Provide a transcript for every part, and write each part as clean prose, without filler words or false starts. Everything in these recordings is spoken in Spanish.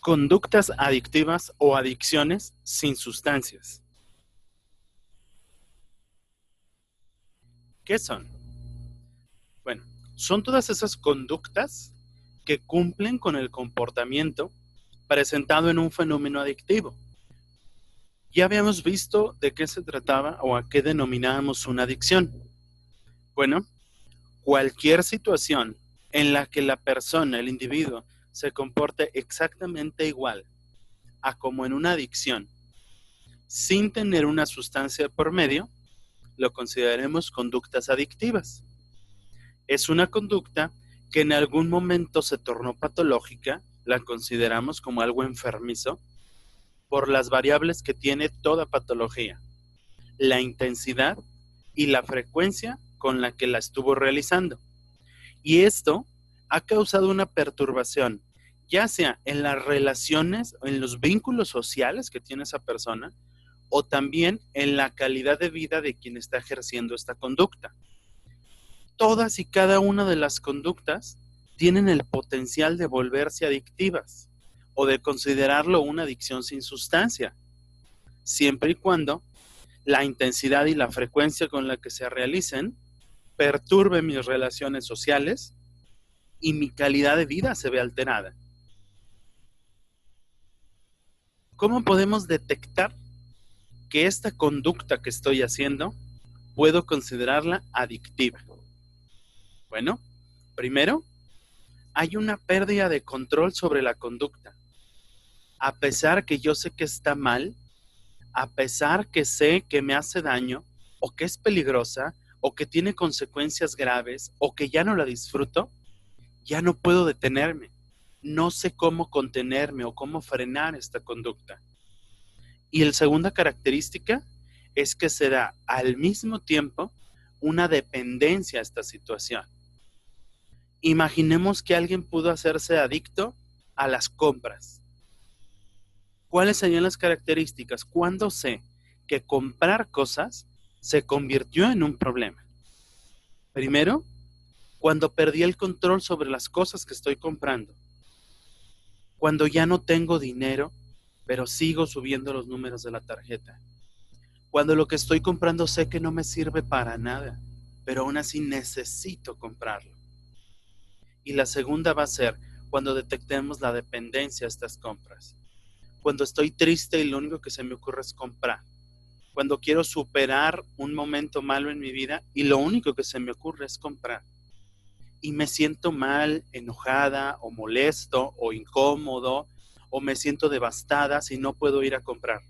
Conductas adictivas o adicciones sin sustancias. ¿Qué son? Bueno, son todas esas conductas que cumplen con el comportamiento presentado en un fenómeno adictivo. Ya habíamos visto de qué se trataba o a qué denominábamos una adicción. Bueno, cualquier situación en la que la persona, el individuo, se comporte exactamente igual a como en una adicción, sin tener una sustancia por medio, lo consideraremos conductas adictivas. Es una conducta que en algún momento se tornó patológica, la consideramos como algo enfermizo, por las variables que tiene toda patología, la intensidad y la frecuencia con la que la estuvo realizando. Y esto ha causado una perturbación, ya sea en las relaciones, en los vínculos sociales que tiene esa persona, o también en la calidad de vida de quien está ejerciendo esta conducta. Todas y cada una de las conductas tienen el potencial de volverse adictivas o de considerarlo una adicción sin sustancia, siempre y cuando la intensidad y la frecuencia con la que se realicen perturbe mis relaciones sociales y mi calidad de vida se ve alterada. ¿Cómo podemos detectar que esta conducta que estoy haciendo puedo considerarla adictiva? Bueno, primero, hay una pérdida de control sobre la conducta. A pesar que yo sé que está mal, a pesar que sé que me hace daño, o que es peligrosa, o que tiene consecuencias graves, o que ya no la disfruto, ya no puedo detenerme. No sé cómo contenerme o cómo frenar esta conducta. Y la segunda característica es que se da al mismo tiempo una dependencia a esta situación. Imaginemos que alguien pudo hacerse adicto a las compras. ¿Cuáles serían las características? ¿Cuándo sé que comprar cosas se convirtió en un problema? Primero, cuando perdí el control sobre las cosas que estoy comprando. Cuando ya no tengo dinero, pero sigo subiendo los números de la tarjeta. Cuando lo que estoy comprando sé que no me sirve para nada, pero aún así necesito comprarlo. Y la segunda va a ser cuando detectemos la dependencia a estas compras. Cuando estoy triste y lo único que se me ocurre es comprar. Cuando quiero superar un momento malo en mi vida y lo único que se me ocurre es comprar. Y me siento mal, enojada o molesto o incómodo o me siento devastada si no puedo ir a comprar.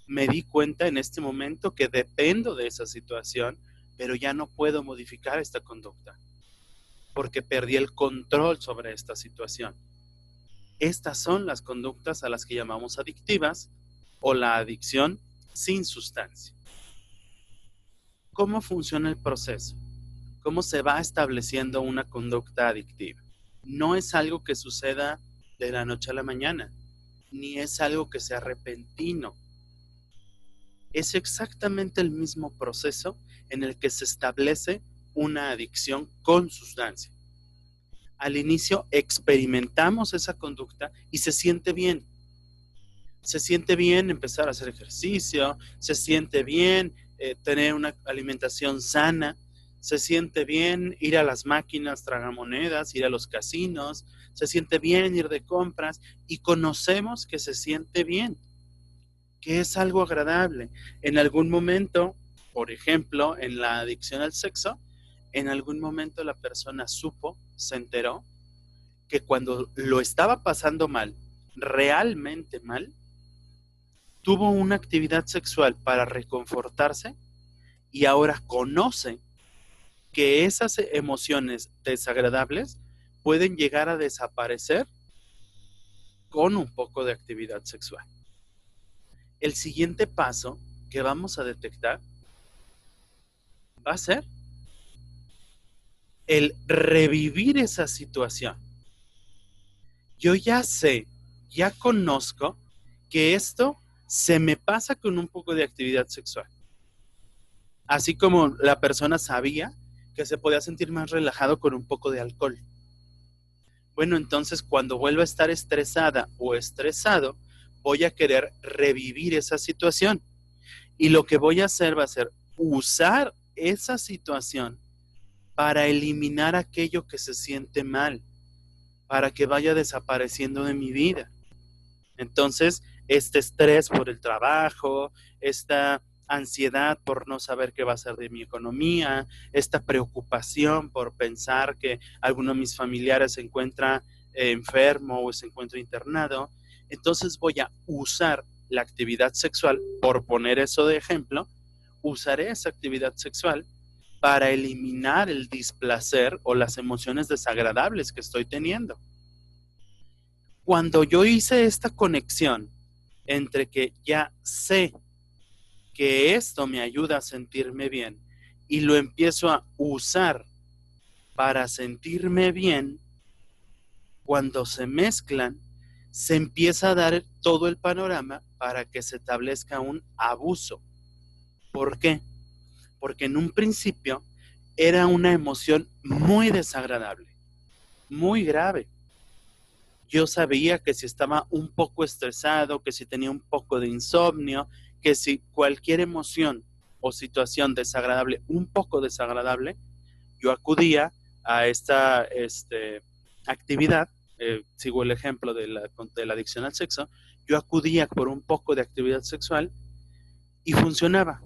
Me di cuenta en este momento que dependo de esa situación, pero ya no puedo modificar esta conducta porque perdí el control sobre esta situación. Estas son las conductas a las que llamamos adictivas o la adicción sin sustancia. ¿Cómo funciona el proceso? ¿Cómo se va estableciendo una conducta adictiva? No es algo que suceda de la noche a la mañana, ni es algo que sea repentino. Es exactamente el mismo proceso en el que se establece una adicción con sustancia. Al inicio experimentamos esa conducta y se siente bien. Se siente bien empezar a hacer ejercicio, se siente bien tener una alimentación sana, se siente bien ir a las máquinas tragamonedas, ir a los casinos, se siente bien ir de compras y conocemos que se siente bien, que es algo agradable. En algún momento, por ejemplo, en la adicción al sexo, en algún momento la persona supo, se enteró, que cuando lo estaba pasando mal, realmente mal, tuvo una actividad sexual para reconfortarse y ahora conoce que esas emociones desagradables pueden llegar a desaparecer con un poco de actividad sexual. El siguiente paso que vamos a detectar va a ser el revivir esa situación. Yo ya sé, ya conozco que esto se me pasa con un poco de actividad sexual. Así como la persona sabía que se podía sentir más relajado con un poco de alcohol. Bueno, entonces cuando vuelva a estar estresada o estresado, voy a querer revivir esa situación. Y lo que voy a hacer va a ser usar esa situación para eliminar aquello que se siente mal, para que vaya desapareciendo de mi vida. Entonces, este estrés por el trabajo, esta ansiedad por no saber qué va a ser de mi economía, esta preocupación por pensar que alguno de mis familiares se encuentra enfermo o se encuentra internado, entonces voy a usar la actividad sexual, por poner eso de ejemplo, usaré esa actividad sexual para eliminar el displacer o las emociones desagradables que estoy teniendo. Cuando yo hice esta conexión entre que ya sé que esto me ayuda a sentirme bien y lo empiezo a usar para sentirme bien, cuando se mezclan, se empieza a dar todo el panorama para que se establezca un abuso. ¿Por qué? Porque en un principio era una emoción muy desagradable, muy grave. Yo sabía que si estaba un poco estresado, que si tenía un poco de insomnio, que si cualquier emoción o situación desagradable, un poco desagradable, yo acudía a esta actividad, sigo el ejemplo de la adicción al sexo, yo acudía por un poco de actividad sexual y funcionaba.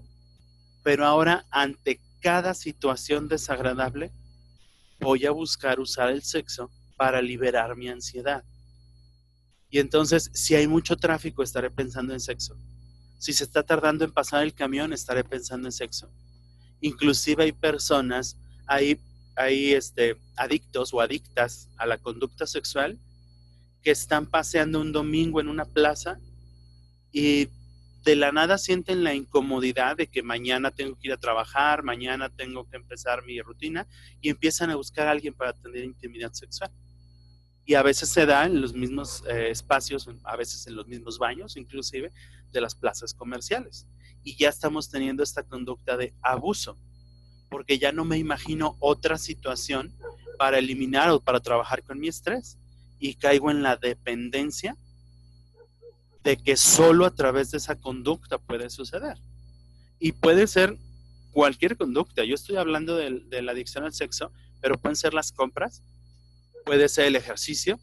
Pero ahora, ante cada situación desagradable, voy a buscar usar el sexo para liberar mi ansiedad. Y entonces, si hay mucho tráfico, estaré pensando en sexo. Si se está tardando en pasar el camión, estaré pensando en sexo. Inclusive hay personas, hay adictos o adictas a la conducta sexual que están paseando un domingo en una plaza y de la nada sienten la incomodidad de que mañana tengo que ir a trabajar, mañana tengo que empezar mi rutina y empiezan a buscar a alguien para tener intimidad sexual. Y a veces se da en los mismos espacios, a veces en los mismos baños, inclusive de las plazas comerciales. Y ya estamos teniendo esta conducta de abuso, porque ya no me imagino otra situación para eliminar o para trabajar con mi estrés. Y caigo en la dependencia de que solo a través de esa conducta puede suceder. Y puede ser cualquier conducta. Yo estoy hablando de la adicción al sexo, pero pueden ser las compras, puede ser el ejercicio,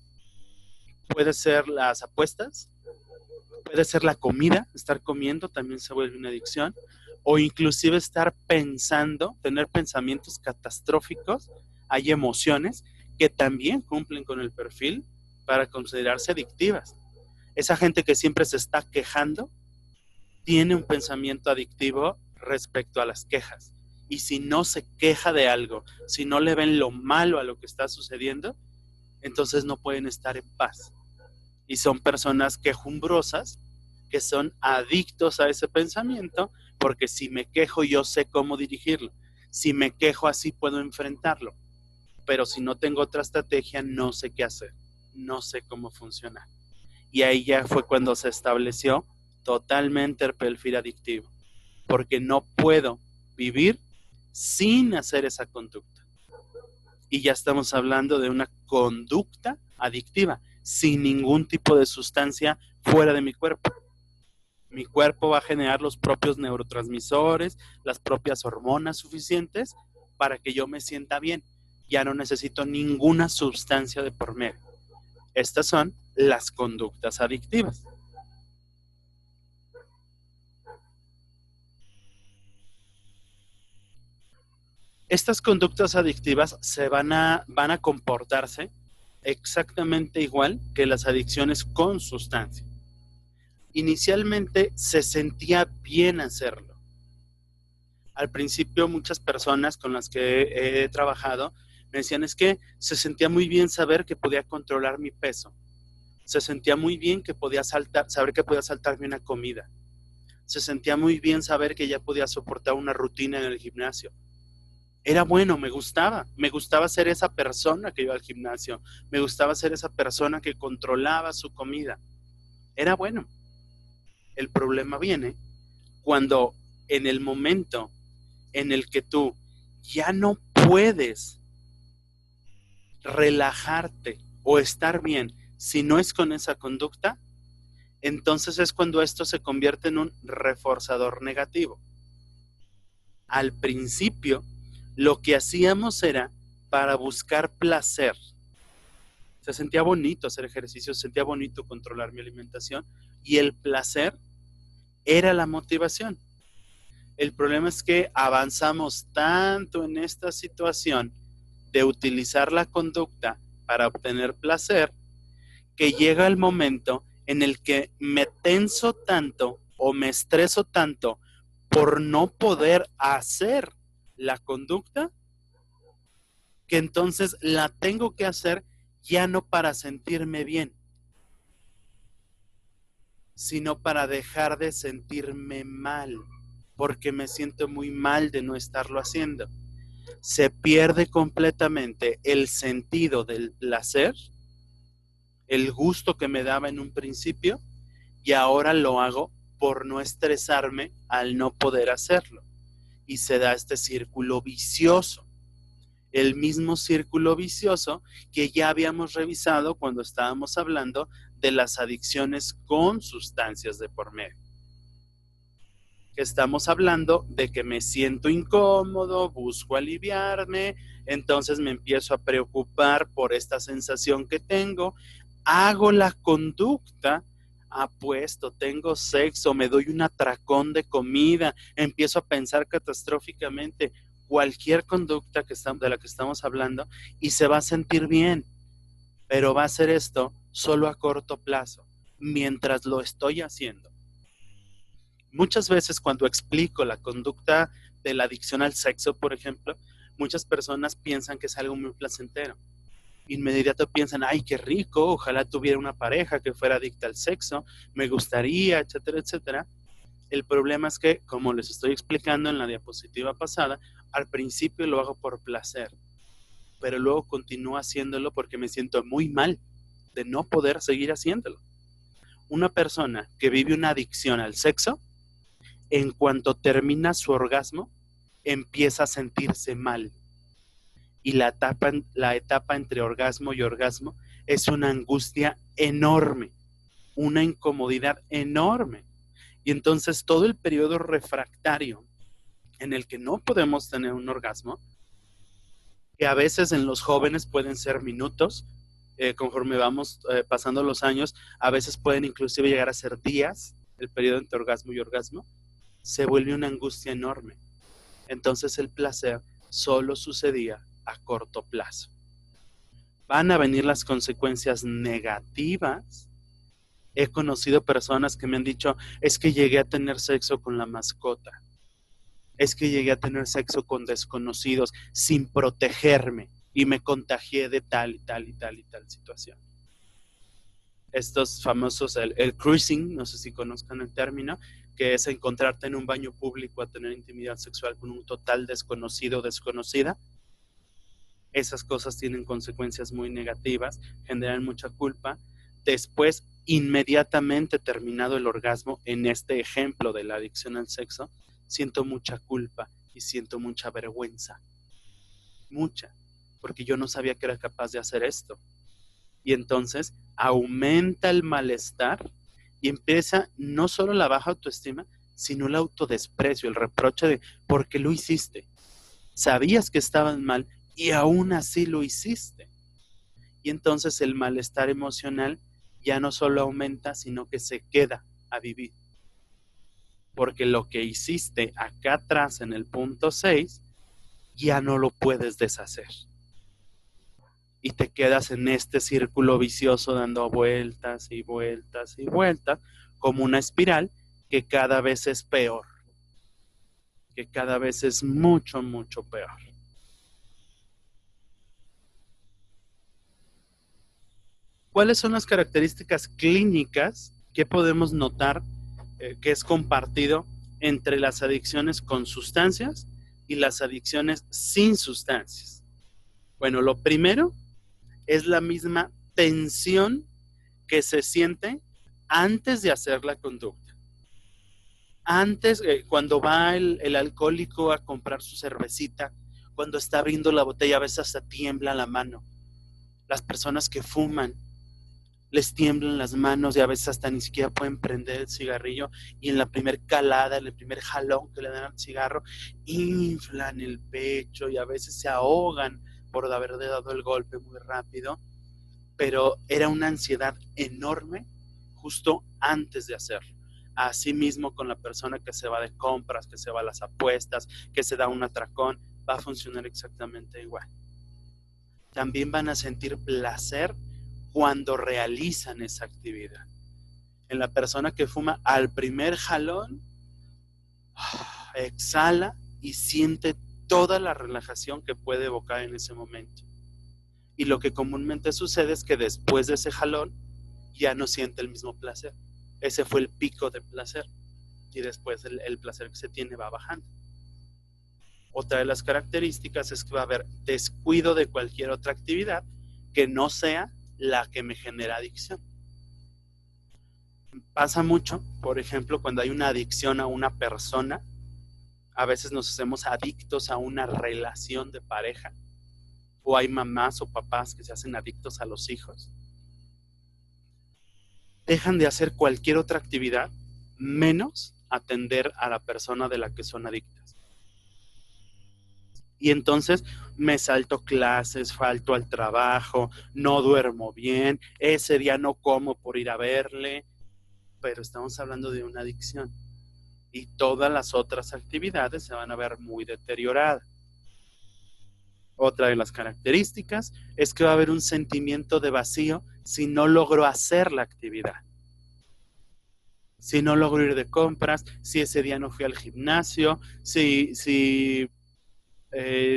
puede ser las apuestas, puede ser la comida, estar comiendo también se vuelve una adicción, o inclusive estar pensando, tener pensamientos catastróficos. Hay emociones que también cumplen con el perfil para considerarse adictivas. Esa gente que siempre se está quejando tiene un pensamiento adictivo respecto a las quejas. Y si no se queja de algo, si no le ven lo malo a lo que está sucediendo, entonces no pueden estar en paz. Y son personas quejumbrosas que son adictos a ese pensamiento, porque si me quejo yo sé cómo dirigirlo. Si me quejo así puedo enfrentarlo. Pero si no tengo otra estrategia, no sé qué hacer. No sé cómo funcionar. Y ahí ya fue cuando se estableció totalmente el perfil adictivo. Porque no puedo vivir sin hacer esa conducta. Y ya estamos hablando de una conducta adictiva, sin ningún tipo de sustancia fuera de mi cuerpo. Mi cuerpo va a generar los propios neurotransmisores, las propias hormonas suficientes para que yo me sienta bien. Ya no necesito ninguna sustancia de por medio. Estas son las conductas adictivas. Estas conductas adictivas van a comportarse exactamente igual que las adicciones con sustancia. Inicialmente se sentía bien hacerlo. Al principio muchas personas con las que he trabajado me decían es que se sentía muy bien saber que podía controlar mi peso. Se sentía muy bien que podía saber que podía saltarme una comida. Se sentía muy bien saber que ya podía soportar una rutina en el gimnasio. Era bueno, me gustaba ser esa persona que iba al gimnasio, me gustaba ser esa persona que controlaba su comida. Era bueno. El problema viene cuando en el momento en el que tú ya no puedes relajarte o estar bien, si no es con esa conducta, entonces es cuando esto se convierte en un reforzador negativo. Al principio, lo que hacíamos era para buscar placer. Se sentía bonito hacer ejercicio, se sentía bonito controlar mi alimentación y el placer era la motivación. El problema es que avanzamos tanto en esta situación de utilizar la conducta para obtener placer que llega el momento en el que me tenso tanto o me estreso tanto por no poder hacer la conducta que entonces la tengo que hacer ya no para sentirme bien, sino para dejar de sentirme mal, porque me siento muy mal de no estarlo haciendo. Se pierde completamente el sentido del placer, el gusto que me daba en un principio, y ahora lo hago por no estresarme al no poder hacerlo. Y se da este círculo vicioso. El mismo círculo vicioso que ya habíamos revisado cuando estábamos hablando de las adicciones con sustancias de por medio. Que estamos hablando de que me siento incómodo, busco aliviarme, entonces me empiezo a preocupar por esta sensación que tengo, hago la conducta, apuesto, tengo sexo, me doy un atracón de comida, empiezo a pensar catastróficamente cualquier conducta de la que estamos hablando y se va a sentir bien, pero va a ser esto solo a corto plazo, mientras lo estoy haciendo. Muchas veces cuando explico la conducta de la adicción al sexo, por ejemplo, muchas personas piensan que es algo muy placentero. Inmediato piensan, ay, qué rico, ojalá tuviera una pareja que fuera adicta al sexo, me gustaría, etcétera, etcétera. El problema es que, como les estoy explicando en la diapositiva pasada, al principio lo hago por placer, pero luego continúo haciéndolo porque me siento muy mal de no poder seguir haciéndolo. Una persona que vive una adicción al sexo, en cuanto termina su orgasmo, empieza a sentirse mal. Y la etapa entre orgasmo y orgasmo es una angustia enorme, una incomodidad enorme. Y entonces todo el periodo refractario en el que no podemos tener un orgasmo, que a veces en los jóvenes pueden ser minutos, conforme vamos pasando los años, a veces pueden inclusive llegar a ser días, el periodo entre orgasmo y orgasmo, se vuelve una angustia enorme. Entonces el placer solo sucedía a corto plazo. Van a venir las consecuencias negativas. He conocido personas que me han dicho, es que llegué a tener sexo con la mascota, es que llegué a tener sexo con desconocidos sin protegerme y me contagié de tal y tal y tal y tal situación. Estos famosos, el cruising, no sé si conozcan el término, que es encontrarte en un baño público a tener intimidad sexual con un total desconocido o desconocida. Esas cosas tienen consecuencias muy negativas, generan mucha culpa. Después, inmediatamente terminado el orgasmo, en este ejemplo de la adicción al sexo, siento mucha culpa y siento mucha vergüenza. Mucha, porque yo no sabía que era capaz de hacer esto. Y entonces aumenta el malestar y empieza no solo la baja autoestima, sino el autodesprecio, el reproche de ¿por qué lo hiciste? Sabías que estaban mal y aún así lo hiciste. Y entonces el malestar emocional ya no solo aumenta, sino que se queda a vivir. Porque lo que hiciste acá atrás en el punto 6 ya no lo puedes deshacer. Y te quedas en este círculo vicioso dando vueltas y vueltas y vueltas, como una espiral que cada vez es peor, que cada vez es mucho, mucho peor. ¿Cuáles son las características clínicas que podemos notar que es compartido entre las adicciones con sustancias y las adicciones sin sustancias? Bueno, lo primero es la misma tensión que se siente antes de hacer la conducta. Antes, cuando va el alcohólico a comprar su cervecita, cuando está abriendo la botella, a veces hasta tiembla la mano. Las personas que fuman, les tiemblan las manos y a veces hasta ni siquiera pueden prender el cigarrillo, y en la primer calada, en el primer jalón que le dan al cigarro, inflan el pecho y a veces se ahogan por haber dado el golpe muy rápido, pero era una ansiedad enorme justo antes de hacerlo. Asimismo con la persona que se va de compras, que se va a las apuestas, que se da un atracón, va a funcionar exactamente igual. También van a sentir placer cuando realizan esa actividad. En la persona que fuma, al primer jalón, exhala y siente toda la relajación que puede evocar en ese momento. Y lo que comúnmente sucede es que después de ese jalón ya no siente el mismo placer. Ese fue el pico de placer. Y después el placer que se tiene va bajando. Otra de las características es que va a haber descuido de cualquier otra actividad que no sea la que me genera adicción. Pasa mucho, por ejemplo, cuando hay una adicción a una persona, a veces nos hacemos adictos a una relación de pareja, o hay mamás o papás que se hacen adictos a los hijos. Dejan de hacer cualquier otra actividad menos atender a la persona de la que son adictas. Y entonces me salto clases, falto al trabajo, no duermo bien, ese día no como por ir a verle, pero estamos hablando de una adicción. Y todas las otras actividades se van a ver muy deterioradas. Otra de las características es que va a haber un sentimiento de vacío si no logro hacer la actividad. Si no logro ir de compras, si ese día no fui al gimnasio, si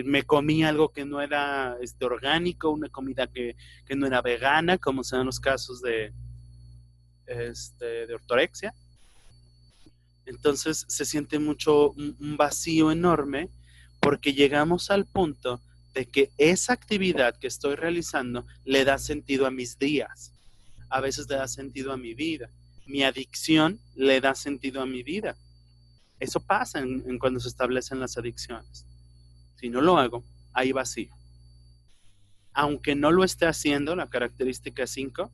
me comí algo que no era orgánico, una comida que no era vegana, como son los casos de ortorexia. Entonces se siente mucho un vacío enorme, porque llegamos al punto de que esa actividad que estoy realizando le da sentido a mis días, a veces le da sentido a mi vida, mi adicción le da sentido a mi vida. Eso pasa en cuando se establecen las adicciones. Si no lo hago, hay vacío. Aunque no lo esté haciendo, la característica 5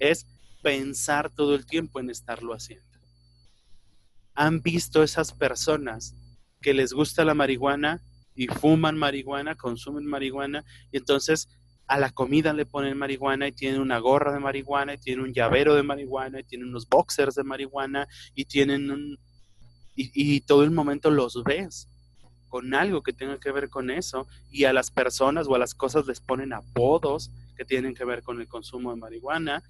es pensar todo el tiempo en estarlo haciendo. ¿Han visto esas personas que les gusta la marihuana y fuman marihuana, consumen marihuana, y entonces a la comida le ponen marihuana y tienen una gorra de marihuana y tienen un llavero de marihuana y tienen unos boxers de marihuana y tienen y todo el momento los ves con algo que tenga que ver con eso, y a las personas o a las cosas les ponen apodos que tienen que ver con el consumo de marihuana?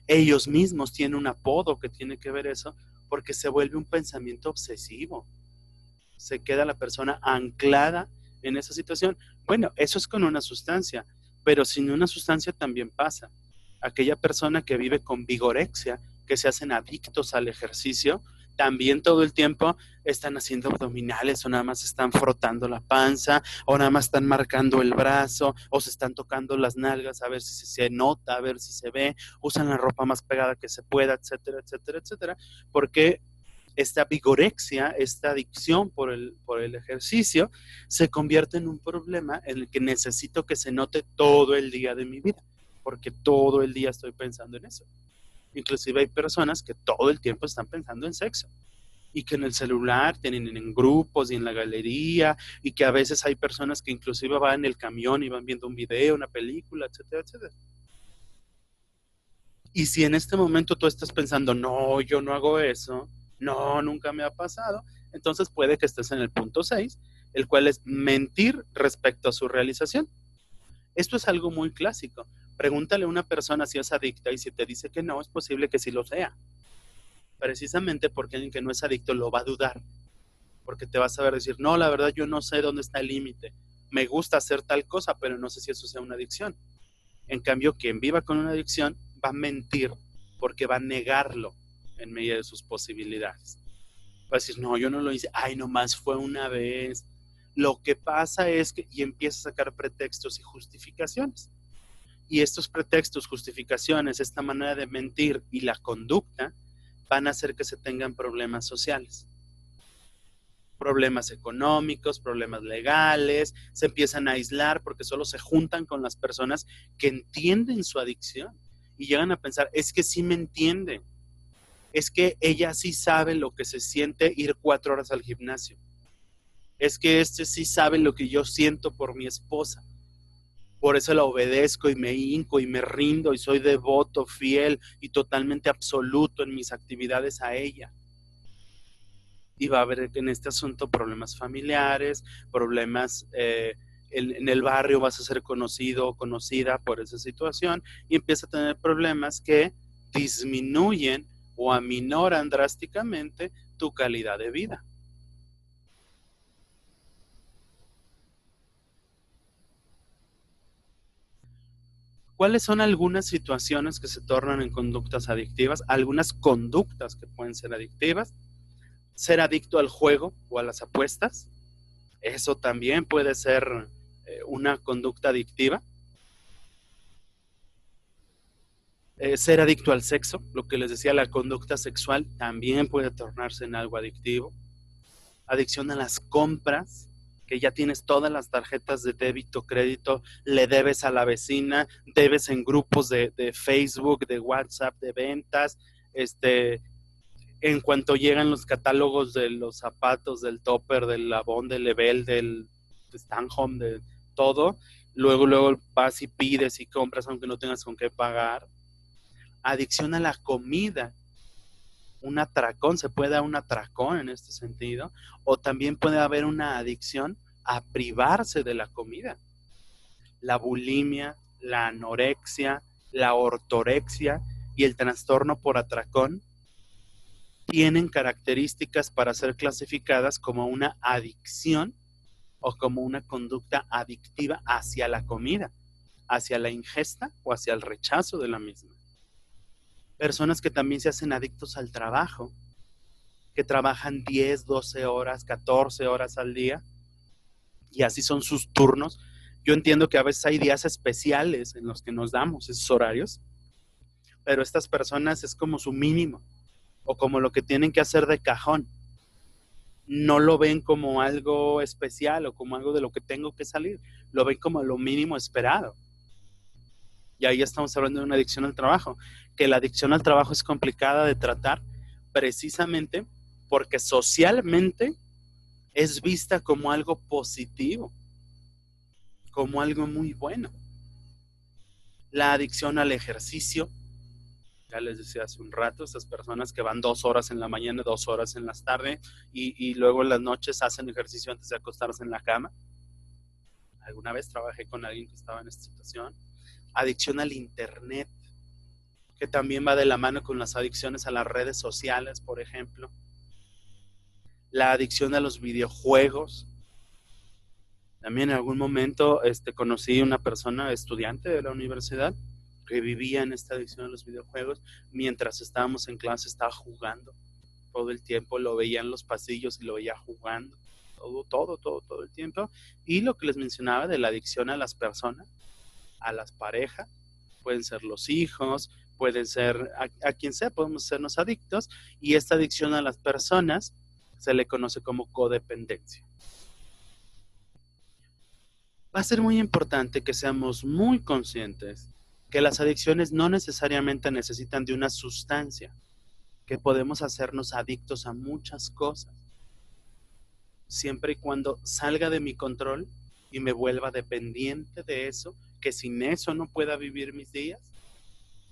Ellos mismos tienen un apodo que tiene que ver eso, porque se vuelve un pensamiento obsesivo. Se queda la persona anclada en esa situación. Bueno, eso es con una sustancia, pero sin una sustancia también pasa. Aquella persona que vive con vigorexia, que se hacen adictos al ejercicio, también todo el tiempo están haciendo abdominales, o nada más están frotando la panza, o nada más están marcando el brazo, o se están tocando las nalgas a ver si se nota, a ver si se ve, usan la ropa más pegada que se pueda, etcétera, etcétera, etcétera, porque esta vigorexia, esta adicción por el ejercicio, se convierte en un problema en el que necesito que se note todo el día de mi vida, porque todo el día estoy pensando en eso. Inclusive hay personas que todo el tiempo están pensando en sexo, y que en el celular tienen en grupos y en la galería, y que a veces hay personas que inclusive van en el camión y van viendo un video, una película, etcétera, etcétera. Y si en este momento tú estás pensando, no, yo no hago eso, no, nunca me ha pasado, entonces puede que estés en el punto 6, el cual es mentir respecto a su realización. Esto es algo muy clásico. Pregúntale a una persona si es adicta, y si te dice que no, es posible que sí lo sea. Precisamente porque alguien que no es adicto lo va a dudar, porque te va a saber decir, no, la verdad yo no sé dónde está el límite. Me gusta hacer tal cosa, pero no sé si eso sea una adicción. En cambio, quien viva con una adicción va a mentir, porque va a negarlo en medio de sus posibilidades. Va a decir, no, yo no lo hice, ay, nomás fue una vez. Lo que pasa es que, y empieza a sacar pretextos y justificaciones. Y estos pretextos, justificaciones, esta manera de mentir y la conducta van a hacer que se tengan problemas sociales. problemas económicos, problemas legales, se empiezan a aislar porque solo se juntan con las personas que entienden su adicción y llegan a pensar, es que sí me entiende, es que ella sí sabe lo que se siente ir 4 horas al gimnasio, es que este sí sabe lo que yo siento por mi esposa, por eso la obedezco y me hinco y me rindo y soy devoto, fiel y totalmente absoluto en mis actividades a ella. Y va a haber en este asunto problemas familiares, problemas en el barrio, vas a ser conocido o conocida por esa situación y empieza a tener problemas que disminuyen o aminoran drásticamente tu calidad de vida. ¿Cuáles son algunas situaciones que se tornan en conductas adictivas? Algunas conductas que pueden ser adictivas. Ser adicto al juego o a las apuestas. Eso también puede ser una conducta adictiva. Ser adicto al sexo, lo que les decía, la conducta sexual también puede tornarse en algo adictivo. Adicción a las compras, que ya tienes todas las tarjetas de débito, crédito, le debes a la vecina, debes en grupos de Facebook, de WhatsApp, de ventas, en cuanto llegan los catálogos de los zapatos, del Topper, del Avon, del Level, del Stanhome, de todo, luego vas y pides y compras aunque no tengas con qué pagar. Adicción a la comida, un atracón, se puede dar un atracón en este sentido, o también puede haber una adicción a privarse de la comida. La bulimia, la anorexia, la ortorexia y el trastorno por atracón tienen características para ser clasificadas como una adicción o como una conducta adictiva hacia la comida, hacia la ingesta o hacia el rechazo de la misma. Personas que también se hacen adictos al trabajo, que trabajan 10, 12 horas, 14 horas al día, y así son sus turnos. Yo entiendo que a veces hay días especiales en los que nos damos esos horarios, pero estas personas es como su mínimo, o como lo que tienen que hacer de cajón. No lo ven como algo especial o como algo de lo que tengo que salir, lo ven como lo mínimo esperado. Y ahí estamos hablando de una adicción al trabajo, que la adicción al trabajo es complicada de tratar precisamente porque socialmente es vista como algo positivo, como algo muy bueno. La adicción al ejercicio, ya les decía hace un rato, estas personas que van 2 horas en la mañana, 2 horas en las tardes y luego en las noches hacen ejercicio antes de acostarse en la cama. Alguna vez trabajé con alguien que estaba en esta situación. Adicción al internet, que también va de la mano con las adicciones a las redes sociales, por ejemplo. La adicción a los videojuegos. También en algún momento conocí una persona, estudiante de la universidad, que vivía en esta adicción a los videojuegos. Mientras estábamos en clase estaba jugando todo el tiempo, lo veía en los pasillos y lo veía jugando, todo el tiempo. Y lo que les mencionaba de la adicción a las personas, a las parejas, pueden ser los hijos, pueden ser a quien sea, podemos sernos adictos, y esta adicción a las personas se le conoce como codependencia. Va a ser muy importante que seamos muy conscientes que las adicciones no necesariamente necesitan de una sustancia, que podemos hacernos adictos a muchas cosas, siempre y cuando salga de mi control y me vuelva dependiente de eso, que sin eso no pueda vivir mis días.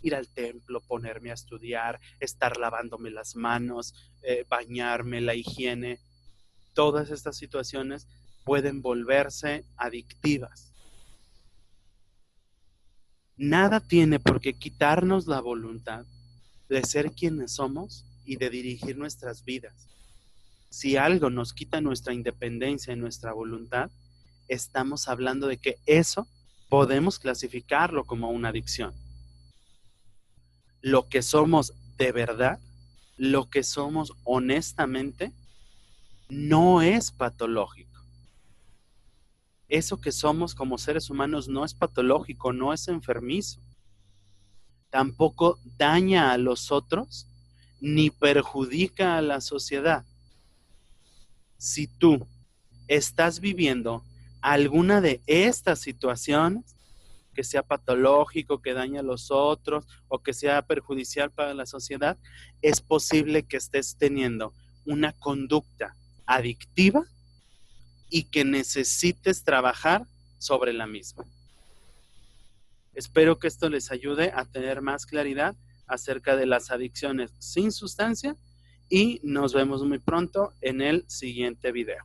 Ir al templo, ponerme a estudiar, estar lavándome las manos, bañarme, la higiene, todas estas situaciones pueden volverse adictivas. Nada tiene por qué quitarnos la voluntad de ser quienes somos y de dirigir nuestras vidas. Si algo nos quita nuestra independencia y nuestra voluntad, estamos hablando de que eso podemos clasificarlo como una adicción. Lo que somos de verdad, lo que somos honestamente, no es patológico. Eso que somos como seres humanos no es patológico, no es enfermizo. Tampoco daña a los otros ni perjudica a la sociedad. Si tú estás viviendo alguna de estas situaciones, que sea patológico, que dañe a los otros o que sea perjudicial para la sociedad, es posible que estés teniendo una conducta adictiva y que necesites trabajar sobre la misma. Espero que esto les ayude a tener más claridad acerca de las adicciones sin sustancia y nos vemos muy pronto en el siguiente video.